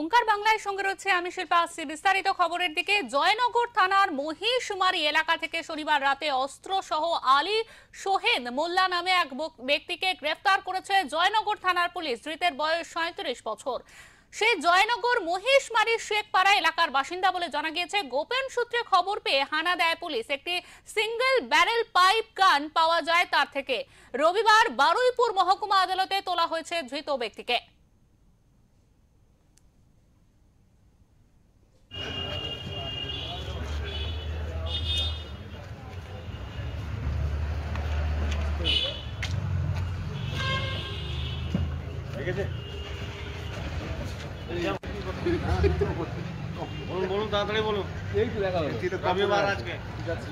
ওঙ্কার বাংলায় সঙ্গে রয়েছে আমি শিল্পা আসছি বিস্তারিত খবরের দিকে। জয়নগর থানার মহিষমারি এলাকা থেকে শনিবার রাতে অস্ত্র সহ আলী সোহেন মোল্লা নামে এক ব্যক্তিকে গ্রেফতার করেছে জয়নগর থানার পুলিশ। ধৃতের বয়স 37 বছর। সে জয়নগর মহিষমারি শেখপাড়া এলাকার বাসিন্দা বলে জানা গিয়েছে। গোপন সূত্রে খবর পেয়ে হানা দেয় পুলিশ। একটি সিঙ্গেল ব্যারেল পাইপ গান পাওয়া যায় তার থেকে। রবিবার বারুইপুর মহকুমা আদালতে তোলা হয়েছে ধৃত ব্যক্তিকে। বলুন তাড়াতাড়ি বলুন। এই তো দেখা হলো রবিবার আজকে ঠিক আছে।